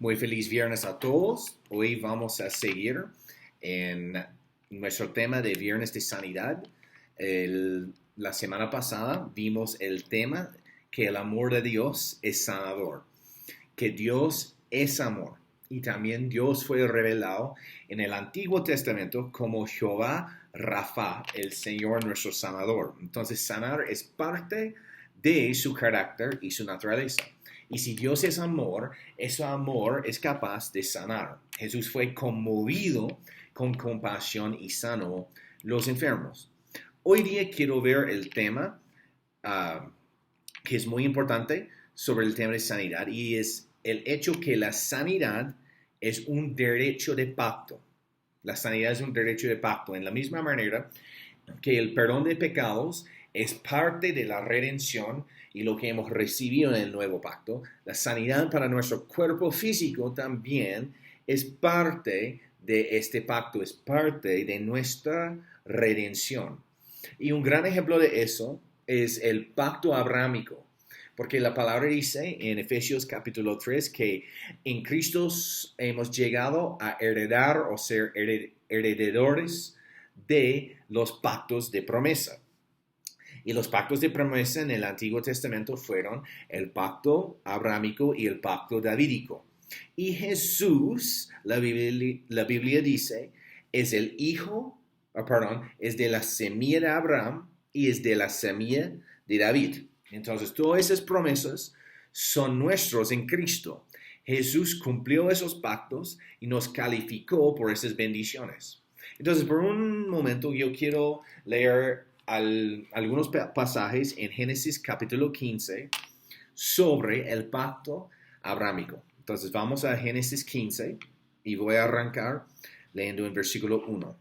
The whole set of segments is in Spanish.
Muy feliz viernes a todos. Hoy vamos a seguir en nuestro tema de Viernes de Sanidad. La semana pasada vimos el tema que el amor de Dios es sanador, que Dios es amor. Y también Dios fue revelado en el Antiguo Testamento como Jehová Rafa, el Señor nuestro sanador. Entonces, sanar es parte de su carácter y su naturaleza. Y si Dios es amor, ese amor es capaz de sanar. Jesús fue conmovido con compasión y sanó los enfermos. Hoy día quiero ver el tema que es muy importante sobre el tema de sanidad, y es el hecho que la sanidad es un derecho de pacto. La sanidad es un derecho de pacto. En la misma manera que el perdón de pecados es parte de la redención y lo que hemos recibido en el nuevo pacto, la sanidad para nuestro cuerpo físico también es parte de este pacto, es parte de nuestra redención. Y un gran ejemplo de eso es el pacto abrahámico, porque la palabra dice en Efesios capítulo 3 que en Cristo hemos llegado a heredar o ser heredadores de los pactos de promesa. Y los pactos de promesa en el Antiguo Testamento fueron el pacto abrahámico y el pacto davídico. Y Jesús, la Biblia dice, es el hijo, es de la semilla de Abraham y es de la semilla de David. Entonces, todas esas promesas son nuestros en Cristo. Jesús cumplió esos pactos y nos calificó por esas bendiciones. Entonces, por un momento yo quiero leer algunos pasajes en Génesis capítulo 15 sobre el pacto abrahámico. Entonces vamos a Génesis 15 y voy a arrancar leyendo en versículo 1.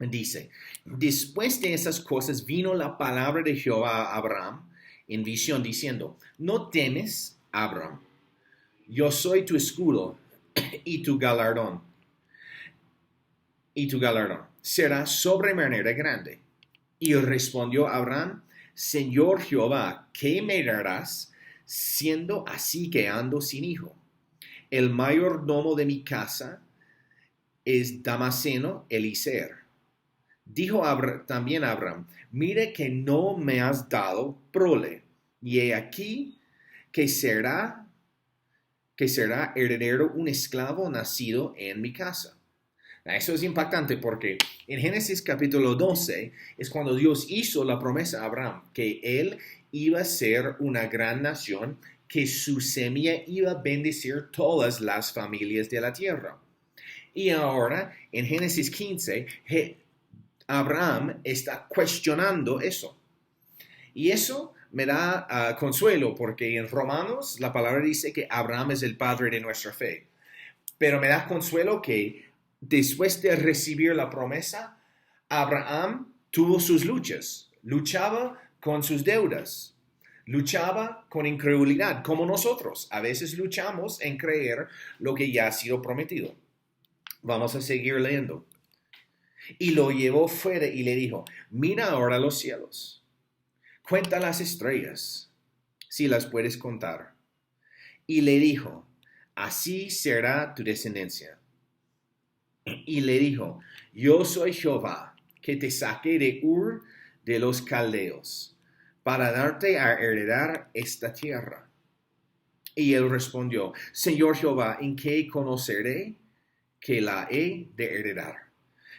Dice, después de esas cosas vino la palabra de Jehová a Abraham en visión diciendo, no temes, Abraham, yo soy tu escudo y tu galardón será sobremanera grande. Y respondió Abraham, Señor Jehová, ¿qué me darás, siendo así que ando sin hijo? El mayordomo de mi casa es Damaseno Eliezer. Dijo también Abraham, mire que no me has dado prole, y he aquí que será heredero un esclavo nacido en mi casa. Eso es impactante porque en Génesis capítulo 12 es cuando Dios hizo la promesa a Abraham que él iba a ser una gran nación, que su semilla iba a bendecir todas las familias de la tierra. Y ahora en Génesis 15 Abraham está cuestionando eso. Y eso me da consuelo porque en Romanos la palabra dice que Abraham es el padre de nuestra fe. Pero me da consuelo que después de recibir la promesa, Abraham tuvo sus luchas, luchaba con sus deudas, luchaba con incredulidad, como nosotros. A veces luchamos en creer lo que ya ha sido prometido. Vamos a seguir leyendo. Y lo llevó fuera y le dijo, mira ahora los cielos, cuenta las estrellas, si las puedes contar. Y le dijo, así será tu descendencia. Y le dijo, yo soy Jehová, que te saqué de Ur de los Caldeos, para darte a heredar esta tierra. Y él respondió, Señor Jehová, ¿en qué conoceré que la he de heredar?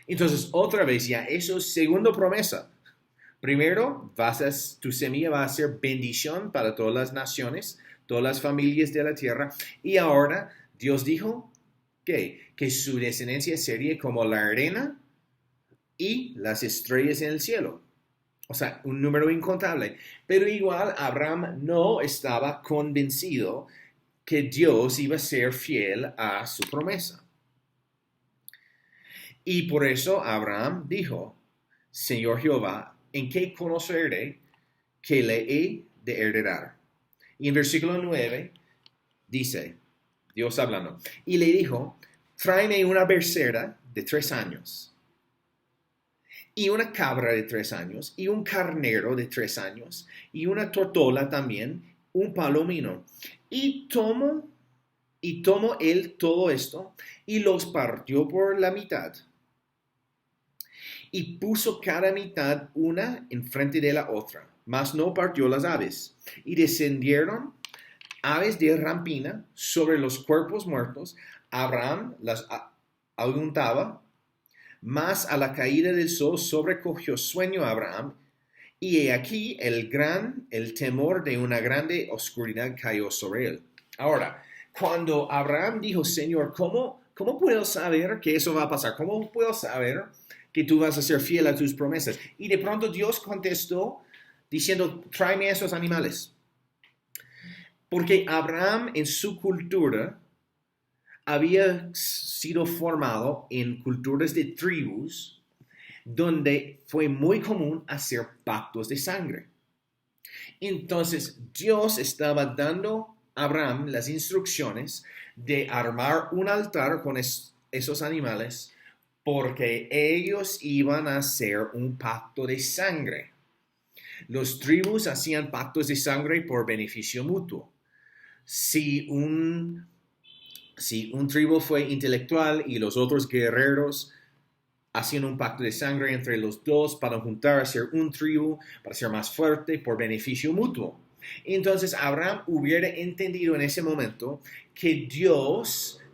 Entonces, otra vez ya, eso es segunda promesa. Primero, tu semilla va a ser bendición para todas las naciones, todas las familias de la tierra. Y ahora, Dios dijo, que su descendencia sería como la arena y las estrellas en el cielo. O sea, un número incontable. Pero igual Abraham no estaba convencido que Dios iba a ser fiel a su promesa. Y por eso Abraham dijo, Señor Jehová, ¿en qué conoceré que le he de heredar? Y en versículo 9 dice, Dios hablando, y le dijo, tráeme una becerra de 3 años, y una cabra de 3 años, y un carnero de 3 años, y una tortola también, un palomino. Y Y tomó él todo esto y los partió por la mitad y puso cada mitad una enfrente de la otra, mas no partió las aves. Y descendieron aves de rampina sobre los cuerpos muertos. Abraham las ahuyentaba, mas a la caída del sol sobrecogió sueño a Abraham, y he aquí el temor de una grande oscuridad cayó sobre él. Ahora, cuando Abraham dijo, Señor, ¿cómo puedo saber que eso va a pasar? ¿Cómo puedo saber que tú vas a ser fiel a tus promesas? Y de pronto Dios contestó diciendo, tráeme esos animales. Porque Abraham en su cultura había sido formado en culturas de tribus donde fue muy común hacer pactos de sangre. Entonces Dios estaba dando a Abraham las instrucciones de armar un altar con esos animales porque ellos iban a hacer un pacto de sangre. Los tribus hacían pactos de sangre por beneficio mutuo. Si un tribu fue intelectual y los otros guerreros hacían un pacto de sangre entre los dos para juntar a ser un tribu, para ser más fuerte, por beneficio mutuo. Entonces Abraham hubiera entendido en ese momento que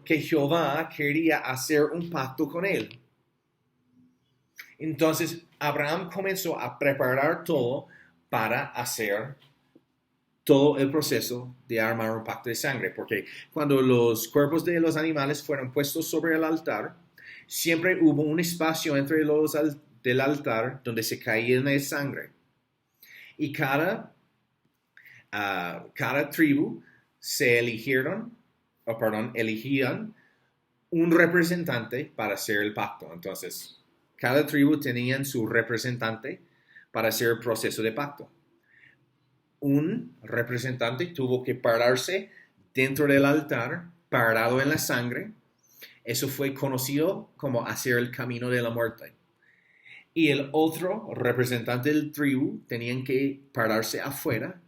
Jehová quería hacer un pacto con él. Entonces Abraham comenzó a preparar todo para hacer todo el proceso de armar un pacto de sangre, porque cuando los cuerpos de los animales fueron puestos sobre el altar, siempre hubo un espacio entre los del altar donde se caía en sangre. Y cada tribu eligían un representante para hacer el pacto. Entonces, cada tribu tenía su representante para hacer el proceso de pacto. Un representante tuvo que pararse dentro del altar, parado en la sangre. Eso fue conocido como hacer el camino de la muerte. Y el otro representante del tribu tenían que pararse afuera.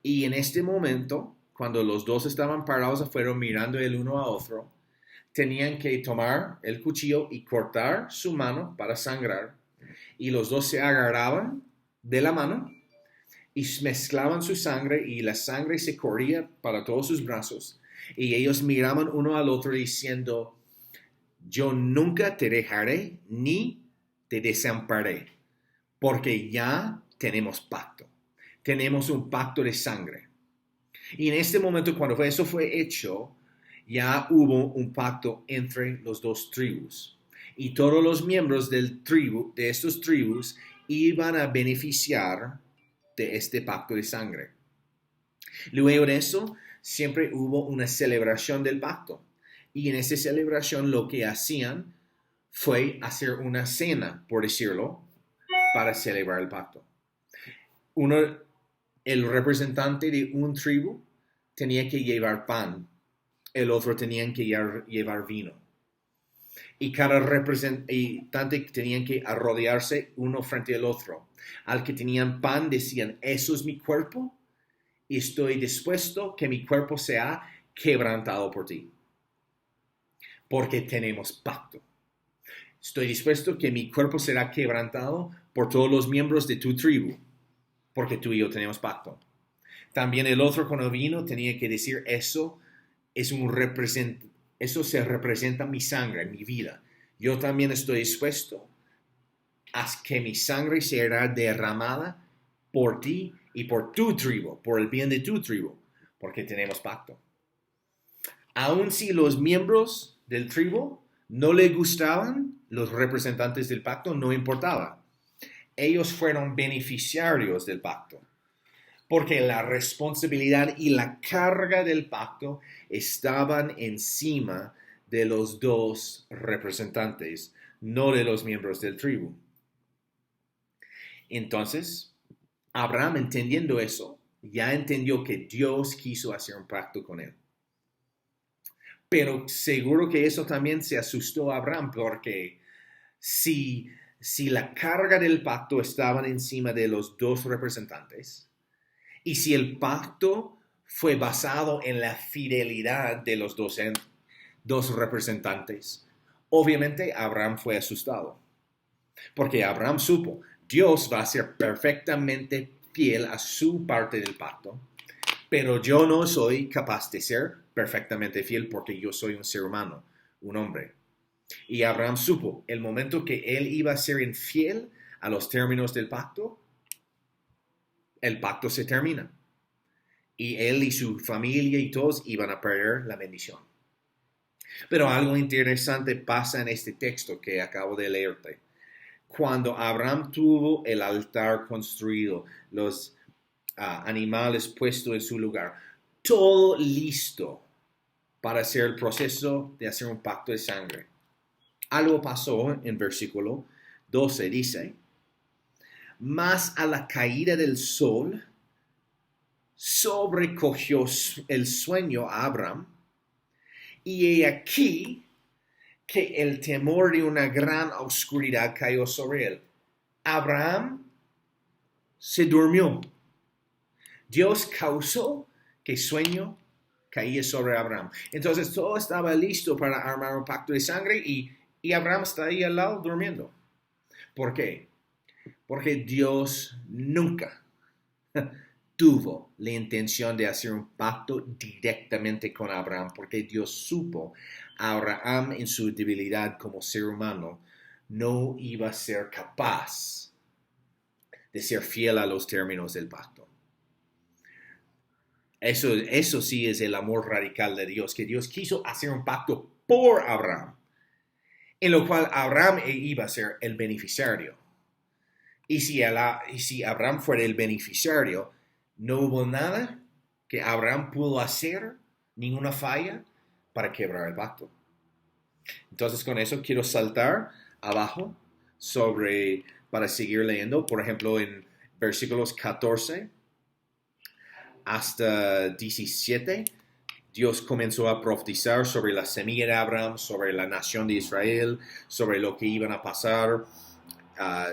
Y en este momento, cuando los dos estaban parados afuera mirando el uno a otro, tenían que tomar el cuchillo y cortar su mano para sangrar. Y los dos se agarraban de la mano y mezclaban su sangre y la sangre se corría para todos sus brazos. Y ellos miraban uno al otro diciendo, yo nunca te dejaré ni te desampararé, porque ya tenemos pacto. Tenemos un pacto de sangre. Y en este momento, cuando eso fue hecho, ya hubo un pacto entre los dos tribus. Y todos los miembros de estos tribus iban a beneficiar de este pacto de sangre. Luego de eso, siempre hubo una celebración del pacto. Y en esa celebración lo que hacían fue hacer una cena, por decirlo, para celebrar el pacto. El representante de un tribu tenía que llevar pan, el otro tenía que llevar vino. Y cada representante tenían que arrodillarse uno frente al otro. Al que tenían pan decían, eso es mi cuerpo y estoy dispuesto que mi cuerpo sea quebrantado por ti. Porque tenemos pacto. Estoy dispuesto que mi cuerpo será quebrantado por todos los miembros de tu tribu. Porque tú y yo tenemos pacto. También el otro con el vino tenía que decir, eso se representa mi sangre, mi vida. Yo también estoy dispuesto a que mi sangre será derramada por ti y por tu tribu, por el bien de tu tribu, porque tenemos pacto. Aun si los miembros del tribu no le gustaban, los representantes del pacto no importaba. Ellos fueron beneficiarios del pacto, porque la responsabilidad y la carga del pacto estaban encima de los dos representantes, no de los miembros del tribu. Entonces, Abraham, entendiendo eso, ya entendió que Dios quiso hacer un pacto con él. Pero seguro que eso también se asustó a Abraham, porque si la carga del pacto estaba encima de los dos representantes, y si el pacto fue basado en la fidelidad de los dos representantes. Obviamente Abraham fue asustado, porque Abraham supo, Dios va a ser perfectamente fiel a su parte del pacto, pero yo no soy capaz de ser perfectamente fiel porque yo soy un ser humano, un hombre. Y Abraham supo, el momento que él iba a ser infiel a los términos del pacto, el pacto se termina. Y él y su familia y todos iban a perder la bendición. Pero algo interesante pasa en este texto que acabo de leerte. Cuando Abraham tuvo el altar construido, los animales puestos en su lugar, todo listo para hacer el proceso de hacer un pacto de sangre. Algo pasó en versículo 12, dice, mas a la caída del sol sobrecogió el sueño a Abraham, y he aquí que el temor de una gran oscuridad cayó sobre él. Abraham se durmió. Dios causó que sueño caía sobre Abraham. Entonces todo estaba listo para armar un pacto de sangre y Abraham está ahí al lado durmiendo. ¿Por qué? Porque Dios nunca tuvo la intención de hacer un pacto directamente con Abraham, porque Dios supo a Abraham en su debilidad como ser humano no iba a ser capaz de ser fiel a los términos del pacto. Eso sí es el amor radical de Dios, que Dios quiso hacer un pacto por Abraham, en lo cual Abraham iba a ser el beneficiario. Y si Abraham fuera el beneficiario, no hubo nada que Abraham pudo hacer, ninguna falla, para quebrar el pacto. Entonces con eso quiero saltar abajo para seguir leyendo, por ejemplo en versículos 14 hasta 17, Dios comenzó a profetizar sobre la semilla de Abraham, sobre la nación de Israel, sobre lo que iban a pasar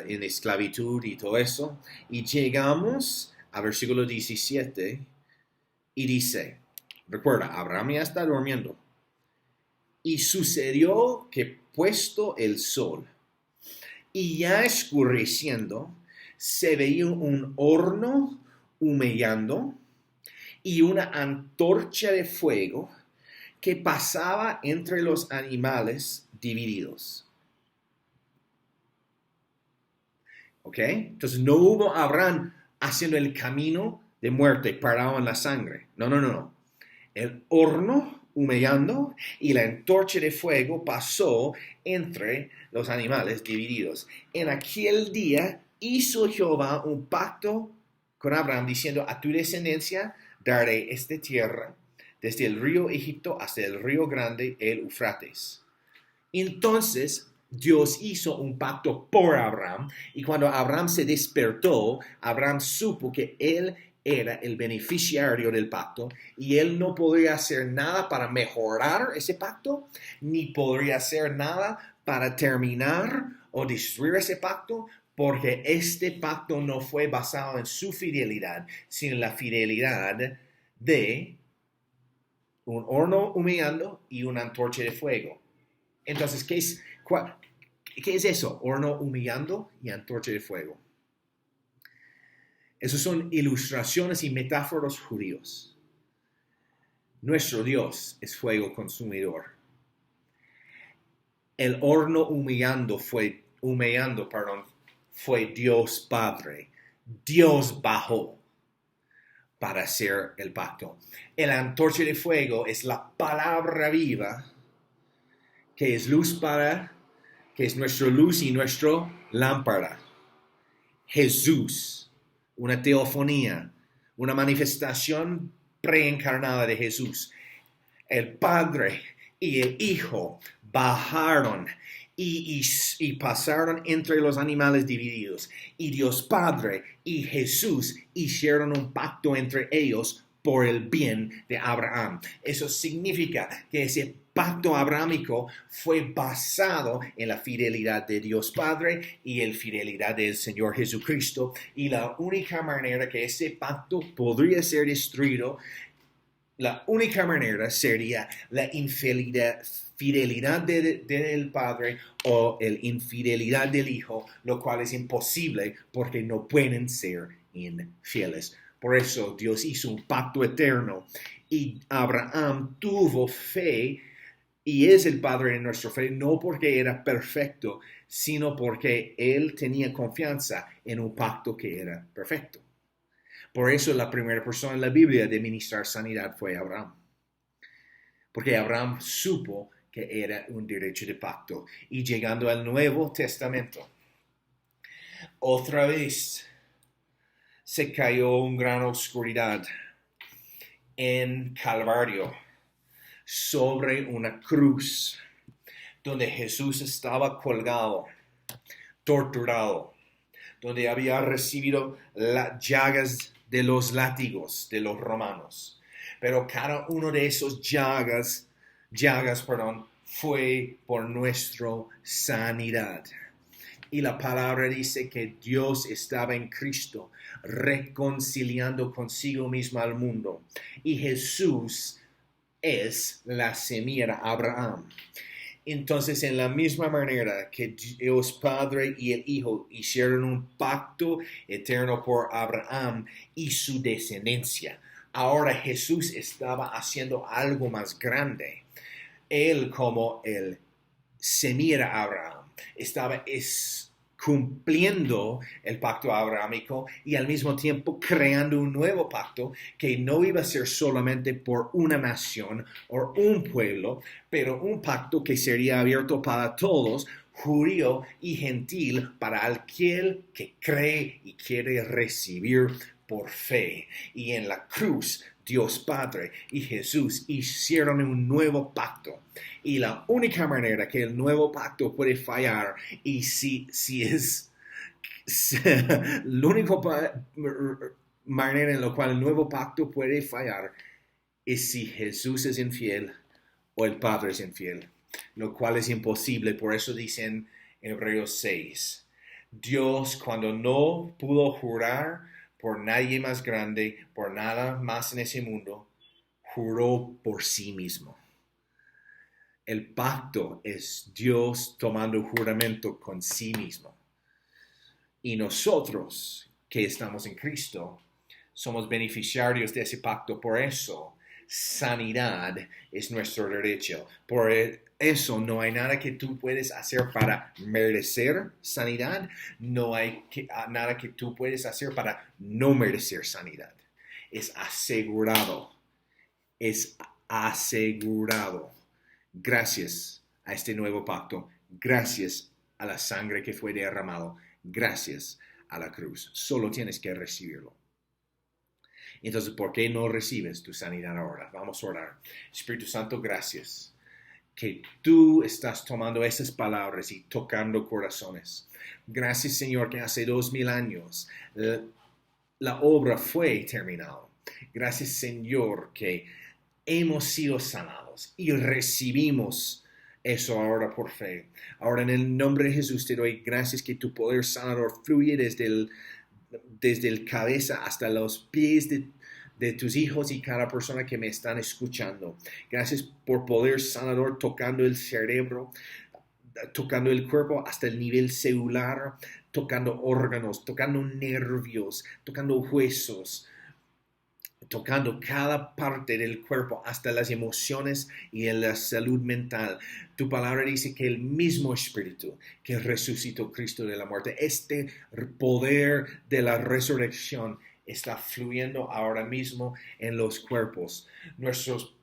en esclavitud y todo eso. Y llegamos a versículo 17 y dice, recuerda, Abraham ya está durmiendo. Y sucedió que puesto el sol y ya escureciendo, se veía un horno humeando y una antorcha de fuego que pasaba entre los animales divididos. ¿Ok? Entonces no hubo Abraham haciendo el camino de muerte parado en la sangre. No. El horno humeando y la antorcha de fuego pasó entre los animales divididos. En aquel día hizo Jehová un pacto con Abraham diciendo, a tu descendencia daré esta tierra desde el río Egipto hasta el río grande, el Eufrates. Entonces Dios hizo un pacto por Abraham, y cuando Abraham se despertó, Abraham supo que él era el beneficiario del pacto y él no podría hacer nada para mejorar ese pacto, ni podría hacer nada para terminar o destruir ese pacto, porque este pacto no fue basado en su fidelidad, sino en la fidelidad de un horno humeando y una antorcha de fuego. Entonces, ¿qué es eso? Horno humeando y antorcha de fuego. Esos son ilustraciones y metáforas judíos. Nuestro Dios es fuego consumidor. El horno humeando fue Dios Padre. Dios bajó para hacer el pacto. El antorcha de fuego es la palabra viva que es que es nuestra luz y nuestra lámpara. Jesús, una teofonía, una manifestación preencarnada de Jesús. El Padre y el Hijo bajaron y pasaron entre los animales divididos. Y Dios Padre y Jesús hicieron un pacto entre ellos por el bien de Abraham. Eso significa que ese pacto abrahámico fue basado en la fidelidad de Dios Padre y la fidelidad del Señor Jesucristo. Y la única manera que ese pacto podría ser destruido la única manera sería la infidelidad del padre o la infidelidad del hijo, lo cual es imposible porque no pueden ser infieles. Por eso Dios hizo un pacto eterno y Abraham tuvo fe y es el padre de nuestra fe, no porque era perfecto, sino porque él tenía confianza en un pacto que era perfecto. Por eso la primera persona en la Biblia de ministrar sanidad fue Abraham. Porque Abraham supo que era un derecho de pacto. Y llegando al Nuevo Testamento, otra vez se cayó una gran oscuridad en Calvario, sobre una cruz, donde Jesús estaba colgado, torturado, donde había recibido las llagas de los látigos de los romanos. Pero cada uno de esos llagas, fue por nuestra sanidad. Y la palabra dice que Dios estaba en Cristo, reconciliando consigo mismo al mundo. Y Jesús es la semilla de Abraham. Entonces, en la misma manera que Dios Padre y el Hijo hicieron un pacto eterno por Abraham y su descendencia, ahora Jesús estaba haciendo algo más grande. Él, como el semilla de Abraham, estaba cumpliendo el pacto abrahámico y al mismo tiempo creando un nuevo pacto que no iba a ser solamente por una nación o un pueblo, pero un pacto que sería abierto para todos, judío y gentil, para aquel que cree y quiere recibir por fe. Y en la cruz, Dios Padre y Jesús hicieron un nuevo pacto. Y la única manera que el nuevo pacto puede fallar, y si es la única manera en la cual el nuevo pacto puede fallar, es si Jesús es infiel o el Padre es infiel, lo cual es imposible. Por eso dicen en Hebreos 6, Dios, cuando no pudo jurar por nadie más grande, por nada más en ese mundo, juró por sí mismo. El pacto es Dios tomando juramento con sí mismo. Y nosotros que estamos en Cristo somos beneficiarios de ese pacto. Por eso, sanidad es nuestro derecho. Por eso no hay nada que tú puedes hacer para merecer sanidad. No hay nada que tú puedes hacer para no merecer sanidad. Es asegurado. Es asegurado. Gracias a este nuevo pacto. Gracias a la sangre que fue derramado. Gracias a la cruz. Solo tienes que recibirlo. Entonces, ¿por qué no recibes tu sanidad ahora? Vamos a orar. Espíritu Santo, gracias que tú estás tomando esas palabras y tocando corazones. Gracias, Señor, que hace 2000 años la obra fue terminada. Gracias, Señor, que hemos sido sanados y recibimos eso ahora por fe. Ahora, en el nombre de Jesús, te doy gracias que tu poder sanador fluye desde el cabeza hasta los pies de tus hijos y cada persona que me están escuchando. Gracias por poder sanador tocando el cerebro, tocando el cuerpo hasta el nivel celular, tocando órganos, tocando nervios, tocando huesos, tocando cada parte del cuerpo, hasta las emociones y en la salud mental. Tu palabra dice que el mismo Espíritu que resucitó Cristo de la muerte, este poder de la resurrección está fluyendo ahora mismo en los cuerpos. Nuestros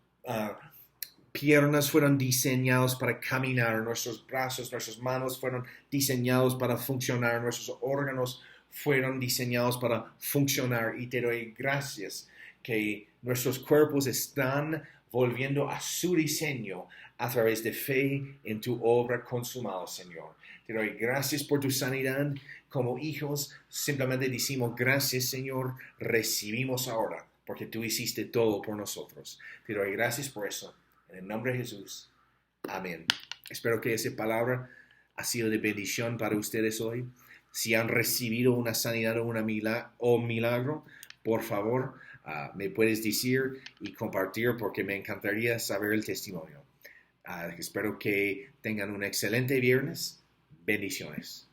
piernas fueron diseñados para caminar, nuestros brazos, nuestras manos fueron diseñados para funcionar, nuestros órganos fueron diseñados para funcionar, y te doy gracias que nuestros cuerpos están volviendo a su diseño a través de fe en tu obra consumada, Señor. Te doy gracias por tu sanidad. Como hijos, simplemente decimos gracias, Señor, recibimos ahora, porque tú hiciste todo por nosotros. Te doy gracias por eso. En el nombre de Jesús. Amén. Espero que esa palabra ha sido de bendición para ustedes hoy. Si han recibido una sanidad o un milagro, por favor, me puedes decir y compartir porque me encantaría saber el testimonio. Espero que tengan un excelente viernes. Bendiciones.